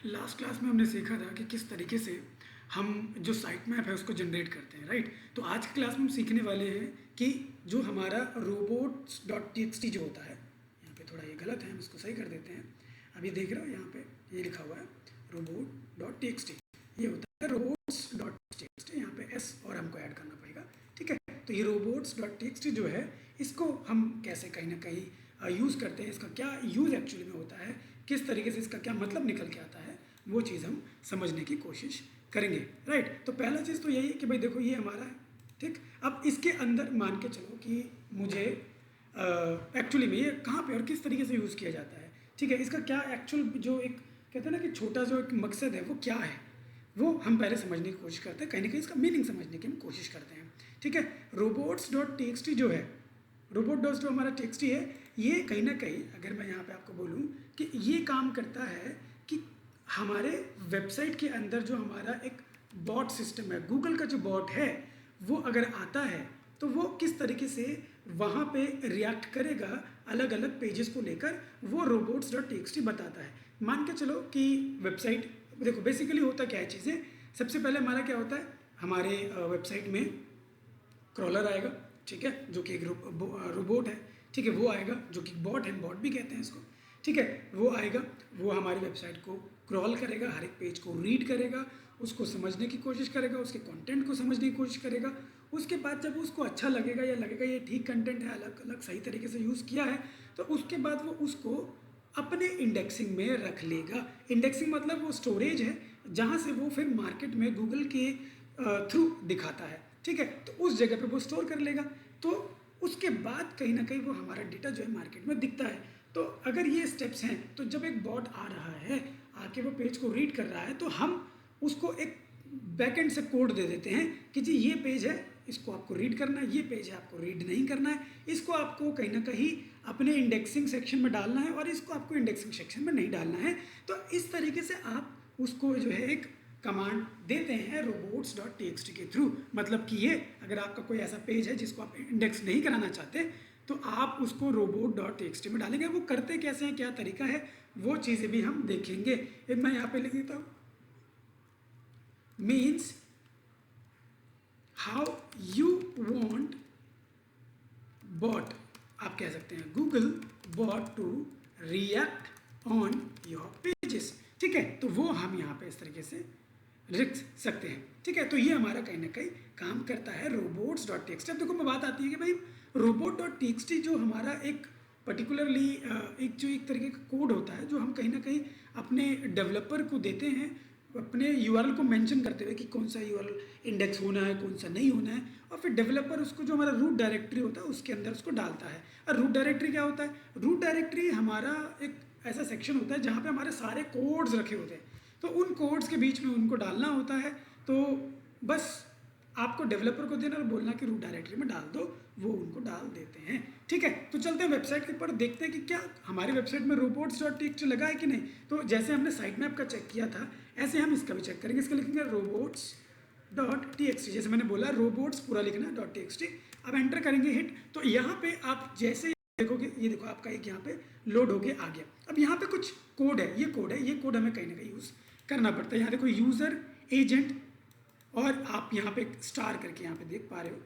Last class में हमने सीखा था कि किस तरीके से हम जो साइट मैप है उसको जनरेट करते हैं, राइट। तो आज की क्लास में हम सीखने वाले हैं कि जो हमारा robots.txt जो होता है, यहाँ पे थोड़ा ये गलत है, हम इसको सही कर देते हैं। अब ये देख रहे हो यहाँ पे ये लिखा हुआ है robot.txt, ये होता है robots.txt, यहाँ पे s और हमको ऐड करना पड़ेगा, ठीक है। तो ये robots.txt जो है इसको हम कैसे कहीं ना कहीं यूज़ करते हैं, इसका क्या यूज़ एक्चुअली में होता है, किस तरीके से इसका क्या मतलब निकल के आता है, वो चीज़ हम समझने की कोशिश करेंगे, राइट। तो पहला चीज़ तो यही है कि भाई देखो ये हमारा है, ठीक। अब इसके अंदर मान के चलो कि मुझे एक्चुअली में ये कहाँ पे और किस तरीके से यूज़ किया जाता है, ठीक है। इसका क्या एक्चुअल जो एक कहते हैं ना कि छोटा जो एक मकसद है वो क्या है, वो हम पहले समझने की कोशिश करते हैं, कहीं ना कहीं इसका मीनिंग समझने की हम कोशिश करते हैं, ठीक है। robots.txt जो है, robots जो हमारा txt है, ये कहीं ना कहीं अगर मैं यहाँ पे आपको बोलूँ कि ये काम करता है कि हमारे वेबसाइट के अंदर जो हमारा एक बॉट सिस्टम है, गूगल का जो बॉट है, वो अगर आता है तो वो किस तरीके से वहाँ पे रिएक्ट करेगा अलग अलग पेजेस को लेकर, वो robots.txt बताता है। मान के चलो कि वेबसाइट, देखो बेसिकली होता क्या है चीज़ें, सबसे पहले हमारा क्या होता है, हमारे वेबसाइट में क्रॉलर आएगा, ठीक है, जो कि एक रोबोट है, ठीक है, वो आएगा जो कि बॉट है, बॉट भी कहते हैं इसको, ठीक है। वो आएगा, वो हमारी वेबसाइट को क्रॉल करेगा, हर एक पेज को रीड करेगा, उसको समझने की कोशिश करेगा, उसके कंटेंट को समझने की कोशिश करेगा। उसके बाद जब उसको अच्छा लगेगा या लगेगा ये ठीक कंटेंट है, अलग अलग सही तरीके से यूज़ किया है, तो उसके बाद वो उसको अपने इंडेक्सिंग में रख लेगा। इंडेक्सिंग मतलब वो स्टोरेज है जहाँ से वो फिर मार्केट में गूगल के थ्रू दिखाता है, ठीक है। तो उस जगह पे वो स्टोर कर लेगा, तो उसके बाद कहीं ना कहीं वो हमारा डेटा जो है मार्केट में दिखता है। तो अगर ये स्टेप्स हैं, तो जब एक बॉट आ रहा है, आके वो पेज को रीड कर रहा है, तो हम उसको एक बैकएंड से कोड दे देते हैं कि जी ये पेज है, इसको आपको रीड करना है, ये पेज है आपको रीड नहीं करना है, इसको आपको कहीं ना कहीं अपने इंडेक्सिंग सेक्शन में डालना है और इसको आपको इंडेक्सिंग सेक्शन में नहीं डालना है। तो इस तरीके से आप उसको जो है एक कमांड देते हैं robots.txt के थ्रू। मतलब कि ये अगर आपका कोई ऐसा पेज है जिसको आप इंडेक्स नहीं कराना चाहते, तो आप उसको robot.txt में डालेंगे। वो करते कैसे हैं, क्या तरीका है, वो चीज़ें भी हम देखेंगे। एक मैं यहाँ पे लिख देता हूँ, means how you want bot, आप कह सकते हैं Google bot to react on your pages, ठीक है। तो वो हम यहाँ पे इस तरीके से लिख सकते हैं, ठीक है। तो ये हमारा कहीं ना कहीं काम करता है robots.txt। अब देखो मैं बात आती है कि भाई robot.txt जो हमारा एक पर्टिकुलरली एक जो एक तरीके का कोड होता है, जो हम कहीं ना कहीं अपने डेवलपर को देते हैं, अपने URL को मेंशन करते हुए कि कौन सा URL इंडेक्स होना है, कौन सा नहीं होना है, और फिर डेवलपर उसको जो हमारा रूट डायरेक्टरी होता है उसके अंदर उसको डालता है। और रूट डायरेक्टरी क्या होता है, रूट डायरेक्टरी हमारा एक ऐसा सेक्शन होता है जहाँ पे हमारे सारे कोड्स रखे होते हैं, तो उन कोड्स के बीच में उनको डालना होता है। तो बस आपको डेवलपर को देना और बोलना कि रूट डायरेक्टरी में डाल दो, वो उनको डाल देते हैं, ठीक है। तो चलते हैं वेबसाइट के ऊपर, देखते हैं कि क्या हमारी वेबसाइट में robots.txt लगा है कि नहीं। तो जैसे हमने साइट मैप का चेक किया था, ऐसे हम इसका भी चेक करेंगे। इसका लिखेंगे robots.txt, जैसे मैंने बोला robots पूरा लिखना .txt। अब एंटर करेंगे हिट, तो यहाँ पे आप जैसे देखोगे, ये देखो आपका एक यहाँ पे लोड होके आ गया। अब यहाँ पे कुछ कोड है, ये कोड हमें कहीं ना कहीं यूज़ करना पड़ता है। यहाँ देखो यूज़र एजेंट, और आप यहाँ पे स्टार करके यहाँ पे देख पा रहे हो,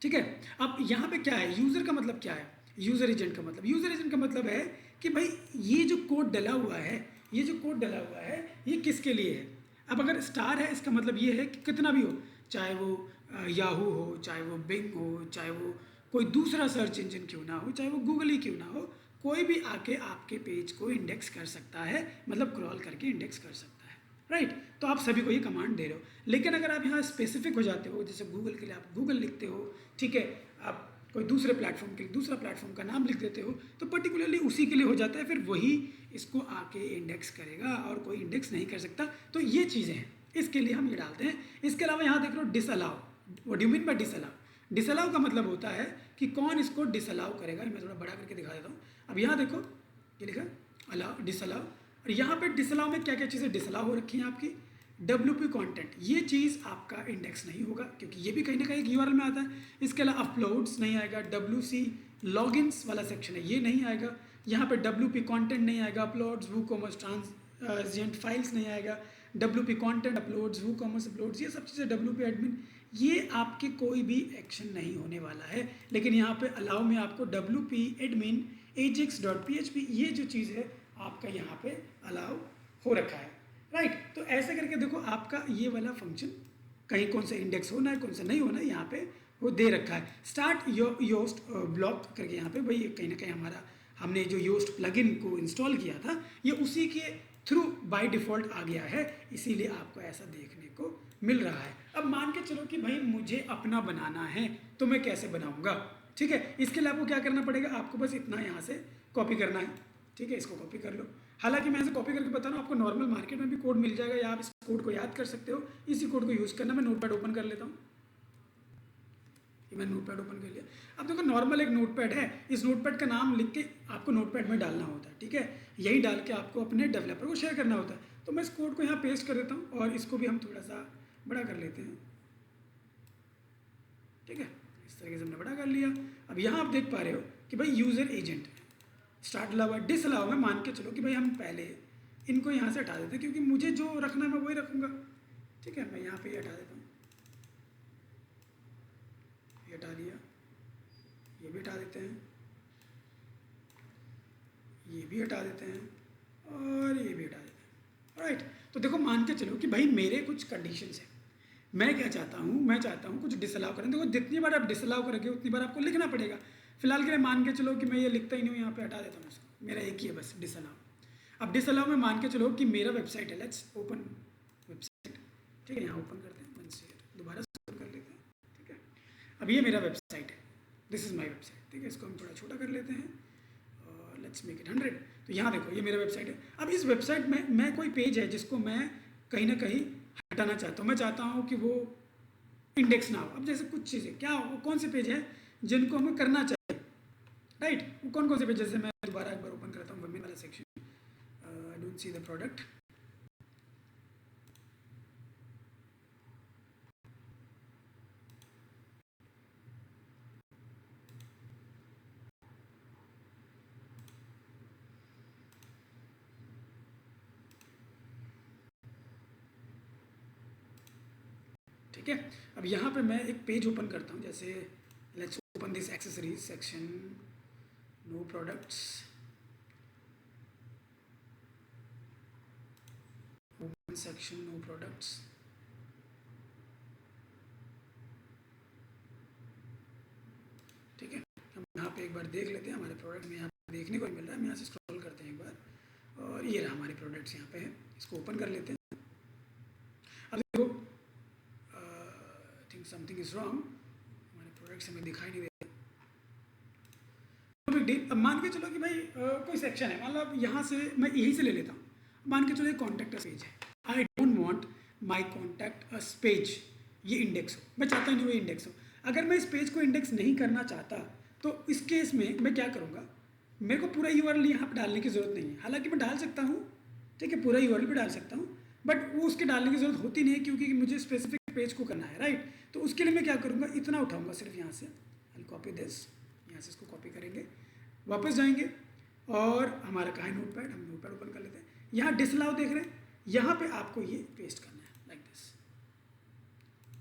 ठीक है। अब यहाँ पे क्या है, यूज़र का मतलब क्या है, यूज़र एजेंट का मतलब, यूज़र एजेंट का मतलब है कि भाई ये जो कोड डला हुआ है, ये जो कोड डला हुआ है ये किसके लिए है। अब अगर स्टार है, इसका मतलब ये है कि कितना भी हो, चाहे वो याहू हो, चाहे वो बिंग हो, चाहे वो कोई दूसरा सर्च इंजन क्यों ना हो, चाहे वो गूगल ही क्यों ना हो, कोई भी आके आपके पेज को इंडेक्स कर सकता है, मतलब क्रॉल करके इंडेक्स कर सकता है, राइट। तो आप सभी को ये कमांड दे रहे हो। लेकिन अगर आप यहाँ स्पेसिफिक हो जाते हो, जैसे गूगल के लिए आप गूगल लिखते हो, ठीक है, आप कोई दूसरे प्लेटफॉर्म के लिए दूसरा प्लेटफॉर्म का नाम लिख देते हो, तो पर्टिकुलरली उसी के लिए हो जाता है, फिर वही इसको आके इंडेक्स करेगा और कोई इंडेक्स नहीं कर सकता। तो ये चीज़ें हैं, इसके लिए हम ये डालते हैं। इसके अलावा यहाँ देख लो disallow, what do you mean by disallow. Disallow का मतलब होता है कि कौन इसको डिसअलाउ करेगा। मैं थोड़ा बड़ा करके दिखा देता हूँ। अब यहाँ देखो ये लिखा अलाउ, डिसअलाउ, और यहाँ पे डिसअलाउ में क्या क्या चीज़ें डिसअलाउ हो रखी हैं आपकी। WP कंटेंट, ये चीज़ आपका इंडेक्स नहीं होगा क्योंकि ये भी कहीं ना कहीं URL में आता है। इसके अलावा अपलोड्स नहीं आएगा, WC लॉगिन्स वाला सेक्शन है ये नहीं आएगा, यहाँ पे WP कंटेंट नहीं आएगा, अपलोड्स, WooCommerce जेंट फाइल्स नहीं आएगा, WP कंटेंट अपलोड्स, वो कॉमर्स अपलोड्स, ये सब चीज़ें WP एडमिन, ये आपके कोई भी एक्शन नहीं होने वाला है। लेकिन यहाँ पे अलाउ में आपको WP एडमिन ajax.php ये जो चीज़ है आपका यहाँ पे अलाउ हो रखा है, राइट। तो ऐसे करके देखो आपका ये वाला फंक्शन कहीं कौन सा इंडेक्स होना है कौन सा नहीं होना है यहाँ पे वो दे रखा है। स्टार्ट योस्ट ब्लॉक करके यहाँ पे भाई कहीं ना कहीं हमारा हमने जो योस्ट प्लगइन को इंस्टॉल किया था ये उसी के थ्रू बाय डिफ़ॉल्ट आ गया है, इसीलिए आपको ऐसा देखने को मिल रहा है। अब मान के चलो कि भाई मुझे अपना बनाना है तो मैं कैसे बनाऊंगा, ठीक है। इसके लिए आपको क्या करना पड़ेगा, आपको बस इतना यहाँ से कॉपी करना है, ठीक है। इसको कॉपी कर लो। हालांकि मैं ऐसे कॉपी करके बता रहा हूँ, आपको नॉर्मल मार्केट में भी कोड मिल जाएगा या आप इस कोड को याद कर सकते हो, इसी कोड को यूज़ करना। मैं नोटपैड ओपन कर लेता हूँ, मैं नोटपैड ओपन कर लिया। अब देखो नॉर्मल एक नोटपैड है, इस नोटपैड का नाम लिख के आपको नोटपैड में डालना होता है, ठीक है। यही डाल के आपको अपने डेवलपर को शेयर करना होता है। तो मैं इस कोड को यहाँ पेस्ट कर देता हूँ और इसको भी हम थोड़ा सा बड़ा कर लेते हैं, ठीक है। इस तरीके से हमने बड़ा कर लिया। अब यहाँ आप देख पा रहे हो कि भाई यूज़र एजेंट स्टार्ट अलाउ है, डिस अलाउ है। मान के चलो कि भाई हम पहले इनको यहाँ से हटा देते हैं क्योंकि मुझे जो रखना है मैं वही रखूँगा, ठीक है। मैं यहाँ पे हटा देता हूँ, ये हटा दिया, ये भी हटा देते हैं, ये भी हटा देते हैं और ये भी हटा देते हैं, राइट। तो देखो मान के चलो कि भाई मेरे कुछ कंडीशंस हैं, मैं क्या चाहता हूँ, मैं चाहता हूँ कुछ डिसअलाउ करें। देखो जितनी बार आप डिसअलाउ करोगे उतनी बार आपको लिखना पड़ेगा। फिलहाल के लिए मान के चलो कि मैं ये लिखता ही नहीं हूँ, यहाँ पे हटा देता हूँ इसको, मेरा एक ही है बस डिसअलाउ। अब डिसअलाउ में मान के चलो कि मेरा वेबसाइट है, लेट्स ओपन वेबसाइट, ठीक है। यहाँ ओपन करते हैं, दोबारा से ओपन कर लेते हैं, ठीक है। अब ये मेरा वेबसाइट है, दिस इज़ माई वेबसाइट, ठीक है। इसको हम थोड़ा छोटा कर लेते हैं और लेट्स मेक इट 100। तो यहाँ देखो ये मेरा वेबसाइट है। अब इस वेबसाइट में मैं कोई पेज है जिसको मैं कहीं ना कहीं हटाना चाहता हूँ, मैं चाहता हूँ कि वो इंडेक्स ना हो। अब जैसे कुछ चीज़ें क्या वो कौन से पेज हैं जिनको हमें करना चाहिए, राइट। वो कौन कौन से पेज, जैसे मैं दोबारा एक बार ओपन करता हूँ वुमेन वाला section, I don't see the product, ठीक है। अब यहाँ पे मैं एक पेज ओपन करता हूँ, जैसे let's open this accessories section, no products, open section, no products, ठीक है। हम यहाँ पे एक बार देख लेते हैं हमारे प्रोडक्ट में यहाँ पे देखने को मिल रहा है। हम यहाँ से स्क्रॉल करते हैं एक बार और ये रहा हमारे प्रोडक्ट्स यहाँ पे है, इसको ओपन कर लेते हैं। अब देखो थिंक समथिंग इज रॉन्ग, हमारे प्रोडक्ट्स हमें दिखाई नहीं दे रहे। Big deal. अब मान के चलो कि भाई कोई सेक्शन है, मतलब यहाँ से मैं यहीं से ले लेता हूँ। मान के चलो एक कॉन्टैक्ट अस पेज है, I don't want my contact us page ये इंडेक्स हो, मैं चाहता नहीं वो इंडेक्स हो। अगर मैं इस पेज को इंडेक्स नहीं करना चाहता तो इस केस में मैं क्या करूँगा, मेरे को पूरा URL यहाँ पर डालने की ज़रूरत नहीं है। हालांकि मैं डाल सकता हूँ, ठीक है, पूरा URL भी डाल सकता हूँ, बट वो उसके डालने की ज़रूरत होती नहीं है क्योंकि मुझे स्पेसिफिक पेज को करना है, राइट। तो उसके लिए मैं क्या करूँगा, इतना उठाऊँगा सिर्फ यहाँ से, आई कॉपी दिस, यहाँ से इसको कॉपी करेंगे, वापस जाएंगे और हमारा कहाँ है नोटपैड, हम नोटपैड ओपन कर लेते हैं। यहाँ डिसअलाउ देख रहे हैं, यहाँ पे आपको ये पेस्ट करना है लाइक दिस,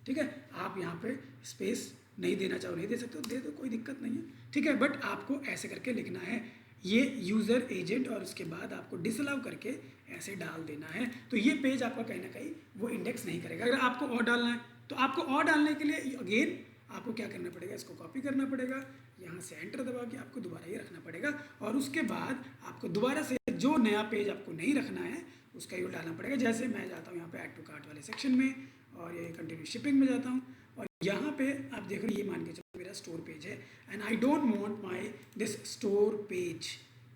ठीक है। आप यहाँ पे स्पेस नहीं देना चाहो नहीं दे सकते हो, दे दो, कोई दिक्कत नहीं है, ठीक है। बट आपको ऐसे करके लिखना है ये यूज़र एजेंट और उसके बाद आपको डिसअलाउ करके ऐसे डाल देना है। तो ये पेज आपका कहीं ना कहीं वो इंडेक्स नहीं करेगा। अगर आपको और डालना है तो आपको और डालने के लिए अगेन आपको क्या करना पड़ेगा, इसको कॉपी करना पड़ेगा, यहाँ से एंटर दबा के आपको दोबारा ये रखना पड़ेगा और उसके बाद आपको दोबारा से जो नया पेज आपको नहीं रखना है उसका ये डालना पड़ेगा। जैसे मैं जाता हूँ यहाँ पे ऐड टू कार्ट वाले सेक्शन में और ये कंटिन्यू शिपिंग में जाता हूँ और यहाँ पे आप देख रहे हो ये मान के चलो मेरा स्टोर पेज है and I don't want my this store page,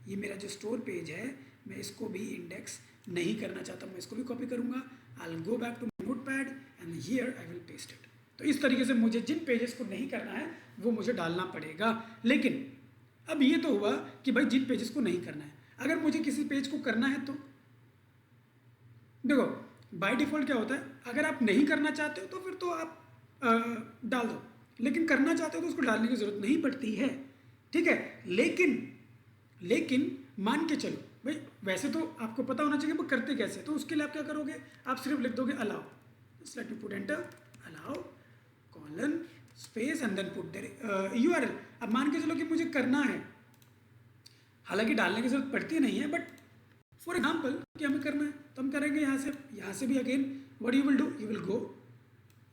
ये मेरा जो स्टोर पेज है मैं इसको भी इंडेक्स नहीं करना चाहता, मैं इसको भी कॉपी करूँगा, I will go back to my notepad and here I will paste it. तो इस तरीके से मुझे जिन पेजेस को नहीं करना है वो मुझे डालना पड़ेगा। लेकिन अब ये तो हुआ कि भाई जिन पेजेस को नहीं करना है, अगर मुझे किसी पेज को करना है तो देखो बाय डिफ़ॉल्ट क्या होता है, अगर आप नहीं करना चाहते हो तो फिर तो आप डाल दो, लेकिन करना चाहते हो तो उसको डालने की ज़रूरत नहीं पड़ती है, ठीक है। लेकिन मान के चलो भाई वैसे तो आपको पता होना चाहिए वो करते कैसे, तो उसके लिए आप क्या करोगे, आप सिर्फ लिख दोगे allow, just let me put enter, allow colon space and then put there URL. अब मान के चलो कि मुझे करना है, हालांकि डालने की जरूरत पड़ती नहीं है, बट फॉर एग्जाम्पल कि हमें करना है तो हम करेंगे यहाँ से भी again what you will do, you will go,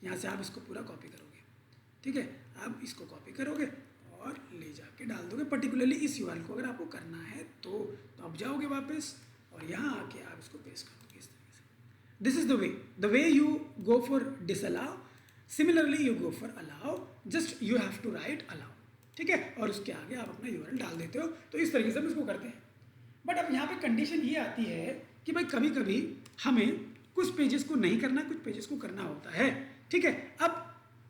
यहाँ से आप इसको पूरा कॉपी करोगे, ठीक है, आप इसको कॉपी करोगे और ले जाके डाल दोगे, पर्टिकुलरली इस यूआरएल को अगर आपको करना है तो आप जाओगे वापस और यहाँ आके आप इसको पेस्ट कर दोगे इस तरीके से। This is the way you go for disallow, similarly you go for allow, just you have to write allow, ठीक है, और उसके आगे आप अपना यूआरएल डाल देते हो। तो इस तरीके से हम इसको करते हैं। बट अब यहाँ पे कंडीशन ये आती है कि भाई कभी कभी हमें कुछ पेजेस को नहीं करना, कुछ पेजेस को करना होता है, ठीक है। अब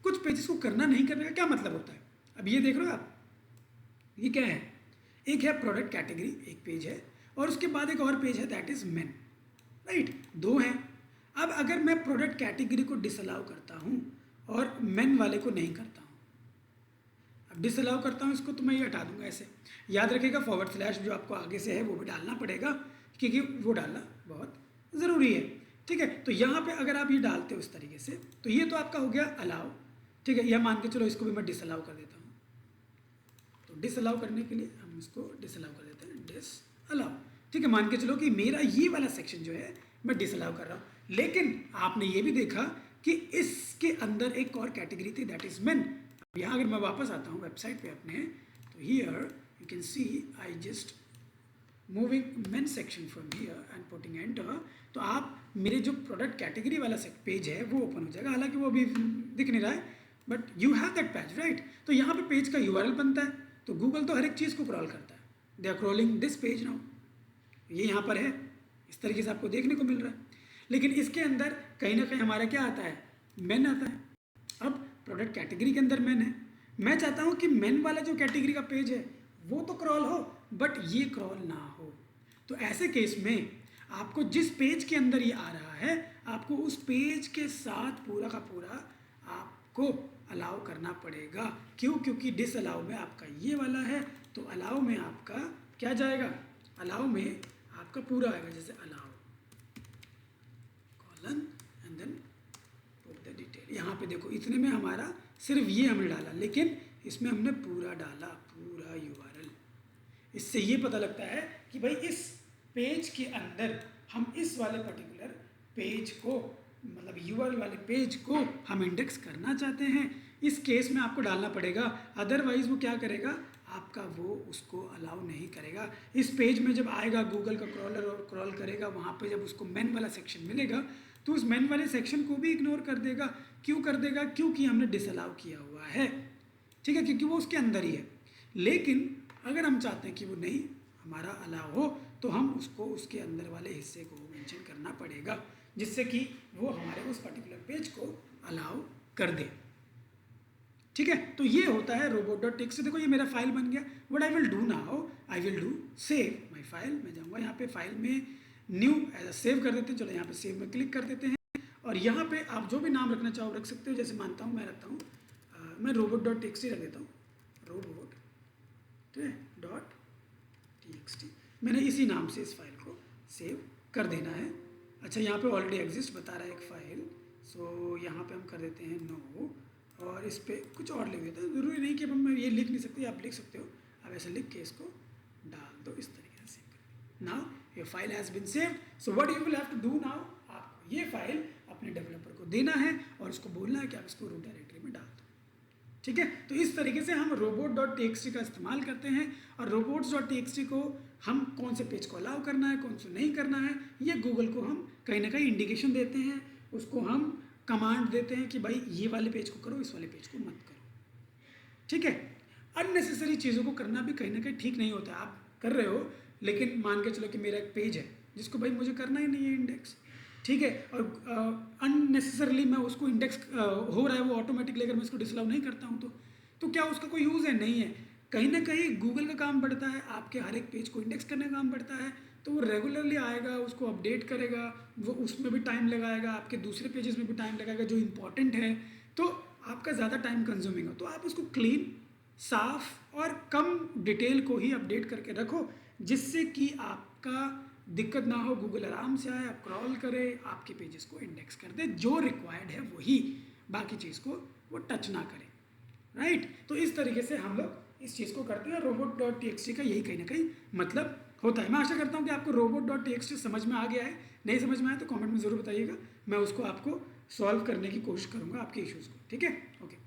कुछ पेजेस को करना नहीं करने का क्या मतलब होता है, अब ये देख रहे हो आप, ये क्या है, एक है प्रोडक्ट कैटेगरी, एक पेज है, और उसके बाद एक और पेज है दैट इज मेन, राइट, दो हैं। अब अगर मैं प्रोडक्ट कैटेगरी को डिसअलाउ करता हूँ और मेन वाले को नहीं करता हूँ, अब डिसअलाउ करता हूँ इसको तो मैं ये हटा दूंगा ऐसे, याद रखिएगा फॉरवर्ड स्लैश जो आपको आगे से है वो भी डालना पड़ेगा क्योंकि वो डालना बहुत ज़रूरी है, ठीक है। तो यहाँ पे अगर आप ये डालते हो इस तरीके से तो ये तो आपका हो गया अलाउ, ठीक है, यह मान के चलो इसको भी मैं डिसअलाउ कर देता हूँ। तो डिसअलाउ करने के लिए हम इसको डिसअलाउ कर देते हैं, डिसअलाउ, ठीक है, मान के चलो कि मेरा ये वाला सेक्शन जो है मैं डिसअलाउ कर रहा हूँ, लेकिन आपने ये भी देखा कि इसके अंदर एक और कैटेगरी थी दैट इज मेन। यहाँ अगर मैं वापस आता हूँ वेबसाइट पे अपने, तो here you can see I just moving main section from here and putting enter, तो आप मेरे जो प्रोडक्ट कैटेगरी वाला पेज है वो ओपन हो जाएगा, हालांकि वो अभी दिख नहीं रहा है, but you have that page, right. तो यहाँ पे पेज का यूआरएल बनता है, तो गूगल तो हर एक चीज़ को क्रॉल करता है, they are crawling this page now, ये यहाँ पर है, इस तरीके से आपको देखने को मिल रहा है। लेकिन इसके अंदर कहीं ना कहीं हमारा क्या आता है, मेन आता है। अब प्रोडक्ट कैटेगरी के अंदर मेन है, मैं चाहता हूँ कि मेन वाला जो कैटेगरी का पेज है वो तो क्रॉल हो बट ये क्रॉल ना हो। तो ऐसे केस में आपको जिस पेज के अंदर ये आ रहा है आपको उस पेज के साथ पूरा का पूरा आपको अलाउ करना पड़ेगा। क्यों? क्योंकि डिसअलाउ में आपका ये वाला है, तो अलाउ में आपका क्या जाएगा, अलाउ में आपका पूरा आएगा, जैसे allow colon and then put the detail. यहाँ पे देखो इतने में हमारा सिर्फ ये हमने डाला, लेकिन इसमें हमने पूरा डाला, पूरा यूआरएल। इससे ये पता लगता है कि भाई इस पेज के अंदर हम इस वाले पर्टिकुलर पेज को, मतलब यूआरएल वाले पेज को हम इंडेक्स करना चाहते हैं। इस केस में आपको डालना पड़ेगा, अदरवाइज वो क्या करेगा, आपका वो उसको अलाउ नहीं करेगा। इस पेज में जब आएगा गूगल का क्रॉलर और क्रॉल करेगा, वहाँ पे जब उसको मेन वाला सेक्शन मिलेगा तो उस मेन वाले सेक्शन को भी इग्नोर कर देगा। क्यों कर देगा? क्योंकि हमने डिसअलाउ किया हुआ है, ठीक है, क्योंकि वो उसके अंदर ही है। लेकिन अगर हम चाहते हैं कि वो नहीं हमारा अलाउ हो तो हम उसको उसके अंदर वाले हिस्से को मेंशन करना पड़ेगा, जिससे कि वो हमारे उस पर्टिकुलर पेज को अलाउ कर दे, ठीक है। तो ये होता है robot.txt। देखो ये मेरा फाइल बन गया। What I will do now, I will do save my file. मैं जाऊँगा यहाँ पे फाइल में न्यू एज सेव कर देते हैं। चलो यहाँ पे सेव में क्लिक कर देते हैं और यहाँ पे आप जो भी नाम रखना चाहो रख सकते हो। जैसे मानता हूँ मैं रखता हूँ मैं robot.txt रख देता हूँ, robot, ठीक है, .txt। मैंने इसी नाम से इस फाइल को सेव कर देना है। अच्छा यहाँ पे ऑलरेडी एग्जिस्ट बता रहा है एक फाइल, सो यहाँ पे हम कर देते हैं नो और इस पर कुछ और लिख देते हैं। ज़रूरी नहीं कि अब मैं ये लिख नहीं सकते, आप लिख सकते हो। अब ऐसे लिख के इसको डाल दो इस तरीके से। Now your file has been saved. So what you will have to do now, आपको ये फाइल अपने डेवलपर को देना है और उसको बोलना है कि आप इसको रूट डायरेक्टरी में डाल दो, ठीक है। तो इस तरीके से हम robot.txt का इस्तेमाल करते हैं और robots.txt को हम कौन से पेज को अलाउ करना है, कौन से नहीं करना है, ये गूगल को हम कहीं ना कहीं इंडिकेशन देते हैं। उसको हम कमांड देते हैं कि भाई ये वाले पेज को करो, इस वाले पेज को मत करो, ठीक है। अननेसेसरी चीज़ों को करना भी कहीं ना कहीं ठीक नहीं होता। आप कर रहे हो लेकिन मान के चलो कि मेरा एक पेज है जिसको भाई मुझे करना ही नहीं है इंडेक्स, ठीक है, और अननेसेसरली मैं उसको इंडेक्स हो रहा है वो ऑटोमेटिकली, अगर मैं इसको डिसअलाउ नहीं करता हूँ तो क्या उसका कोई यूज़ है? नहीं है। कहीं ना कहीं गूगल का काम बढ़ता है, आपके हर एक पेज को इंडेक्स करने का काम बढ़ता है, तो वो रेगुलरली आएगा, उसको अपडेट करेगा, वो उसमें भी टाइम लगाएगा, आपके दूसरे पेजेस में भी टाइम लगाएगा जो इंपॉर्टेंट है, तो आपका ज़्यादा टाइम कंज्यूमिंग हो। तो आप उसको क्लीन, साफ और कम डिटेल को ही अपडेट करके रखो, जिससे कि आप आपका दिक्कत ना हो, गूगल आराम से आए, आप क्रॉल करे, आपके पेजेस को इंडेक्स कर दे, जो रिक्वायर्ड है वही, बाकी चीज़ को वो टच ना करे, राइट। तो इस तरीके से हम लोग इस चीज़ को करते हैं। robot.txt का यही कहीं ना कहीं मतलब होता है। मैं आशा करता हूँ कि आपको robot.txt समझ में आ गया है। नहीं समझ में आया तो कमेंट में ज़रूर बताइएगा, मैं उसको आपको सॉल्व करने की कोशिश करूँगा आपके इश्यूज़ को, ठीक है। ओके।